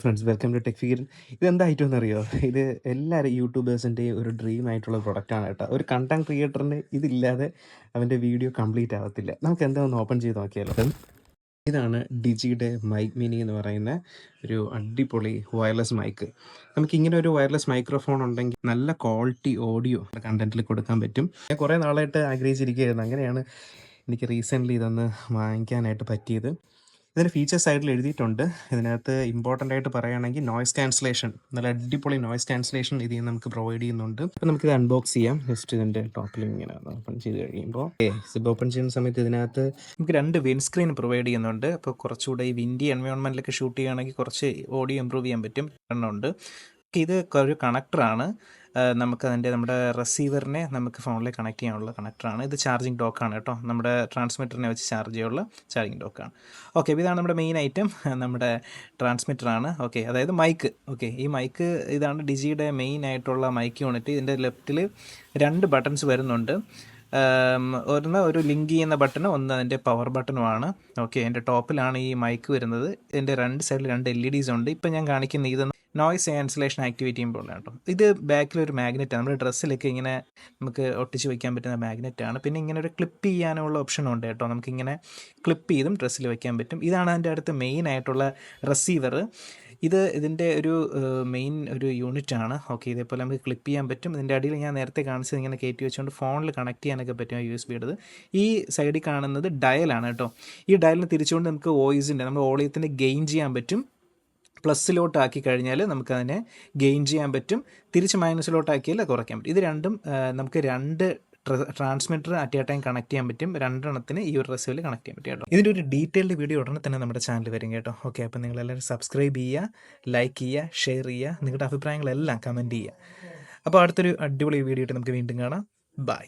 Friends welcome to tech figure. ഇതെന്താ item എന്നറിയോ? ഇത് എല്ലാവരും യൂട്യൂബേഴ്സിൻ്റെയും ഒരു ഡ്രീം ആയിട്ടുള്ള പ്രൊഡക്റ്റാണ് കേട്ടോ. ഒരു കണ്ടന്റ് ക്രിയേറ്ററിന് ഇതില്ലാതെ അവൻ്റെ വീഡിയോ കംപ്ലീറ്റ് ആവത്തില്ല. നമുക്ക് എന്താ ഒന്ന് ഓപ്പൺ ചെയ്ത് നോക്കിയാലോ. ഇതാണ് ഡിജിയുടെ മൈക്ക് മിനി എന്ന് പറയുന്ന ഒരു അടിപൊളി വയർലെസ് മൈക്ക്. നമുക്കിങ്ങനെ ഒരു വയർലെസ് മൈക്രോഫോൺ ഉണ്ടെങ്കിൽ നല്ല ക്വാളിറ്റി ഓഡിയോ കണ്ടന്റിൽ കൊടുക്കാൻ പറ്റും. ഞാൻ കുറേ നാളായിട്ട് ആഗ്രഹിച്ചിരിക്കുകയായിരുന്നു. അങ്ങനെയാണ് എനിക്ക് റീസെൻ്റ്ലി ഇതൊന്ന് വാങ്ങിക്കാനായിട്ട് പറ്റിയത്. ഇതിൻ്റെ ഫീച്ചർ സൈഡിൽ എഴുതിയിട്ടുണ്ട്. ഇതിനകത്ത് ഇമ്പോർട്ടൻ്റ് ആയിട്ട് പറയുകയാണെങ്കിൽ നോയ്സ് ക്യാൻസലേഷൻ, നല്ല അടിപൊളി നോയ്സ് ക്യാൻസലേഷൻ ഇതിൽ നിന്ന് നമുക്ക് പ്രൊവൈഡ് ചെയ്യുന്നുണ്ട്. അപ്പോൾ നമുക്കിത് അൺബോക്സ് ചെയ്യാം. ജസ്റ്റ് ഇതിൻ്റെ ടോപ്പിൽ ഇങ്ങനെ ഓപ്പൺ ചെയ്ത് കഴിയുമ്പോൾ സിബ് ഓപ്പൺ ചെയ്യുന്ന സമയത്ത് ഇതിനകത്ത് നമുക്ക് 2 വിൻഡ് സ്ക്രീൻ പ്രൊവൈഡ് ചെയ്യുന്നുണ്ട്. അപ്പോൾ കുറച്ചുകൂടെ ഈ വിൻഡി എൻവയോൺമെൻറ്റിലൊക്കെ ഷൂട്ട് ചെയ്യുകയാണെങ്കിൽ കുറച്ച് ഓഡിയോ ഇമ്പ്രൂവ് ചെയ്യാൻ പറ്റും. എണ്ണമുണ്ട്. ഇത് ഒരു കണക്ടറാണ്. നമുക്ക് നമ്മുടെ റിസീവറിനെ നമുക്ക് ഫോണിലേക്ക് കണക്ട് ചെയ്യാനുള്ള കണക്ടറാണ്. ഇത് ചാർജിങ് ഡോക്കാണ് കേട്ടോ. നമ്മുടെ ട്രാൻസ്മിറ്ററിനെ വെച്ച് ചാർജ് ചെയ്യാനുള്ള ചാർജിങ് ഡോക്കാണ്. ഓക്കെ, അപ്പോൾ ഇതാണ് നമ്മുടെ മെയിൻ ഐറ്റം, നമ്മുടെ ട്രാൻസ്മിറ്ററാണ്. ഓക്കെ, അതായത് മൈക്ക്. ഓക്കെ, ഈ മൈക്ക് ഇതാണ് ഡിജിയുടെ മെയിൻ ആയിട്ടുള്ള മൈക്ക് യൂണിറ്റ്. ഇതിൻ്റെ ലെഫ്റ്റിൽ 2 ബട്ടൺസ് വരുന്നുണ്ട്. ഒരു ലിങ്ക് ചെയ്യുന്ന ബട്ടണും ഒന്ന് അതിൻ്റെ പവർ ബട്ടണുമാണ്. ഓക്കെ, എൻ്റെ ടോപ്പിലാണ് ഈ മൈക്ക് വരുന്നത്. ഇതിൻ്റെ 2 സൈഡിൽ 2 LEDs ഉണ്ട്. ഇപ്പം ഞാൻ കാണിക്കുന്ന ഇത് നോയ്സ് ക്യാൻസലേഷൻ ആക്ടിവേറ്റ് ചെയ്യുമ്പോൾ കേട്ടോ. ഇത് ബാക്കിലൊരു മാഗ്നറ്റാണ്. നമ്മുടെ ഡ്രസ്സിലൊക്കെ ഇങ്ങനെ നമുക്ക് ഒട്ടിച്ച് വയ്ക്കാൻ പറ്റുന്ന മാഗ്നറ്റാണ്. പിന്നെ ഇങ്ങനെ ഒരു ക്ലിപ്പ് ചെയ്യാനുള്ള ഓപ്ഷൻ ഉണ്ട് കേട്ടോ. നമുക്കിങ്ങനെ ക്ലിപ്പ് ചെയ്തും ഡ്രസ്സിൽ വയ്ക്കാൻ പറ്റും. ഇതാണ് അതിൻ്റെ അടുത്ത് മെയിൻ ആയിട്ടുള്ള റിസീവർ. ഇതിൻ്റെ ഒരു മെയിൻ ഒരു യൂണിറ്റാണ്. ഓക്കെ, ഇതേപോലെ നമുക്ക് ക്ലിപ്പ് ചെയ്യാൻ പറ്റും. ഇതിൻ്റെ അടിയിൽ ഞാൻ നേരത്തെ കാണിച്ചത് ഇങ്ങനെ കയറ്റി വെച്ചുകൊണ്ട് ഫോണിൽ കണക്ട് ചെയ്യാനൊക്കെ പറ്റും USB എടുത്ത്. ഈ സൈഡിൽ കാണുന്നത് ഡയലാണ് കേട്ടോ. ഈ ഡയലിന് തിരിച്ചുകൊണ്ട് നമുക്ക് വോയിസിൻ്റെ നമ്മുടെ ഓഡിയോത്തിൻ്റെ ഗെയിൻ ചെയ്യാൻ പറ്റും. പ്ലസ്സിലോട്ടാക്കി കഴിഞ്ഞാൽ നമുക്കതിനെ ഗെയിൻ ചെയ്യാൻ പറ്റും. തിരിച്ച് മൈനസിലോട്ടാക്കിയാൽ കുറയ്ക്കാൻ പറ്റും. ഇത് രണ്ടും നമുക്ക് 2 transmitter at A time connect ചെയ്യാൻ പറ്റും. 2 എണ്ണത്തിന് ഈ ഒരു റിസീവറിൽ കണക്ട് ചെയ്യാൻ പറ്റും കേട്ടോ. ഇതിൻ്റെ ഒരു ഡീറ്റെയിൽഡ് വീഡിയോ ഉടനെ തന്നെ നമ്മുടെ ചാനൽ വരും കേട്ടോ. ഓക്കെ, അപ്പോൾ നിങ്ങളെല്ലാവരും സബ്സ്ക്രൈബ് ചെയ്യുക, ലൈക്ക് ചെയ്യുക, ഷെയർ ചെയ്യുക, നിങ്ങളുടെ അഭിപ്രായങ്ങളെല്ലാം കമൻറ്റ് ചെയ്യുക. അപ്പോൾ അടുത്തൊരു അടിപൊളി വീഡിയോ ആയിട്ട് നമുക്ക് വീണ്ടും കാണാം. ബൈ.